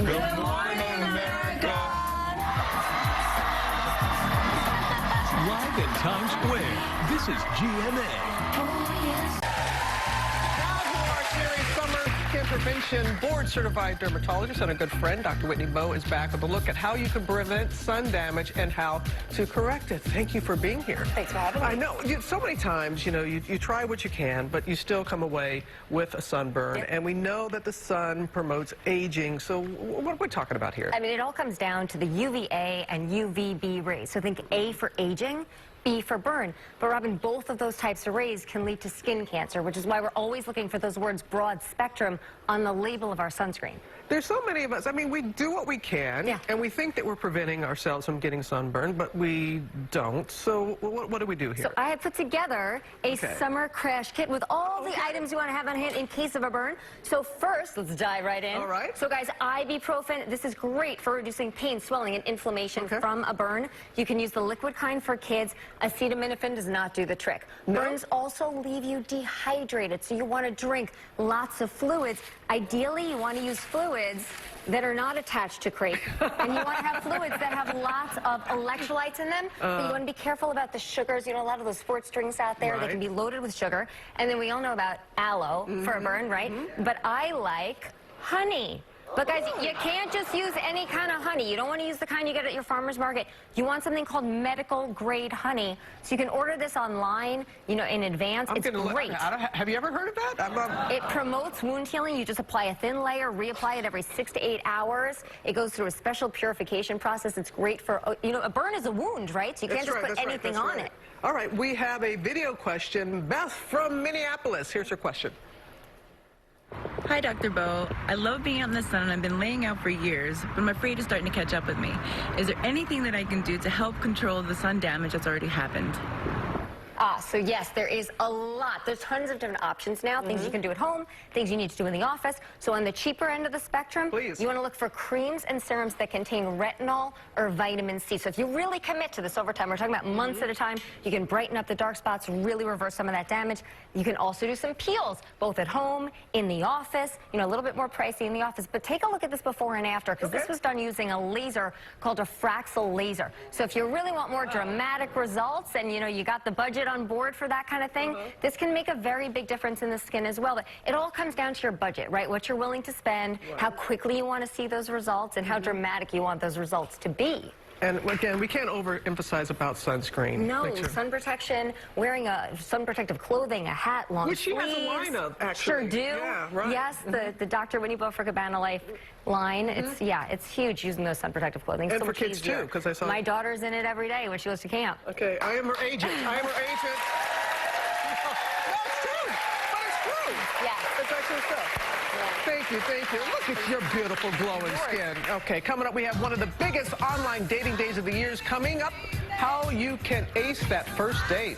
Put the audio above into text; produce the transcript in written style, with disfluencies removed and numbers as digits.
Good morning, America. Live in Times Square, this is GMA. Now to our series, Summer Skin Prevention. Board-certified dermatologist and a good friend, Dr. Whitney Bowe, is back with a look at how you can prevent sun damage and how to correct it. Thank you for being here. Thanks for having me. I know, so many times, you try what you can, but you still come away with a sunburn. Yep. And we know that the sun promotes aging. So what are we talking about here? I mean, it all comes down to the UVA and UVB rays. So think A for aging, B for burn. But Robin, both of those types of rays can lead to skin cancer, which is why we're always looking for those words broad spectrum on the label of our sunscreen. There's so many of us. I mean, we do what we can, Yeah. and we think that we're preventing ourselves from getting sunburned, but we don't. So what do we do here? So I have put together a Okay. summer crash kit with all the items you want to have on hand in case of a burn. So first, let's dive right in. All right. So guys, ibuprofen, this is great for reducing pain, swelling, and inflammation from a burn. You can use the liquid kind for kids. Acetaminophen does not do the trick. No? Burns also leave you dehydrated, so you want to drink lots of fluids. Ideally, you want to use fluids that are not attached to crepe, and you want to have fluids that have lots of electrolytes in them, but you want to be careful about the sugars. You know, a lot of those sports drinks out there, they can be loaded with sugar, and then we all know about aloe for a burn, right? But I like honey. But guys, you can't just use any kind of honey. You don't want to use the kind you get at your farmer's market. You want something called medical grade honey. So you can order this online, in advance. It's great. Have you ever heard of that? It promotes wound healing. You just apply a thin layer, reapply it every 6 to 8 hours. It goes through a special purification process. It's great for, a burn is a wound, right? So you can't just put anything on it. All right, we have a video question. Beth from Minneapolis. Here's her question. Hi, Dr. Bowe. I love being out in the sun, and I've been laying out for years, but I'm afraid it's starting to catch up with me. Is there anything that I can do to help control the sun damage that's already happened? So yes, there is a lot. There's tons of different options now, things you can do at home, things you need to do in the office. So on the cheaper end of the spectrum, you want to look for creams and serums that contain retinol or vitamin C. So if you really commit to this over time, we're talking about months at a time, you can brighten up the dark spots, really reverse some of that damage. You can also do some peels, both at home, in the office, a little bit more pricey in the office. But take a look at this before and after, because this was done using a laser called a Fraxel laser. So if you really want more dramatic results and, you got the budget on board for that kind of thing, this can make a very big difference in the skin as well. But it all comes down to your budget, right? What you're willing to spend, how quickly you want to see those results, and how dramatic you want those results to be. And again, we can't overemphasize about sunscreen. No, sun protection, wearing a sun protective clothing, a hat, long Which sleeves. she has a line of, actually. Sure do. Yeah, right. Yes, the Dr. Whitney Bowe for Cabana Life line. It's huge using those sun protective clothing. And so for kids easier. too, because I saw my daughter's in it every day when she goes to camp. Okay, I am her agent. I am her agent. No, it's true. But it's true. Yeah. It's actually true. Thank you, thank you. Look at your beautiful glowing skin. Okay, coming up, we have one of the biggest online dating days of the year coming up. How you can ace that first date.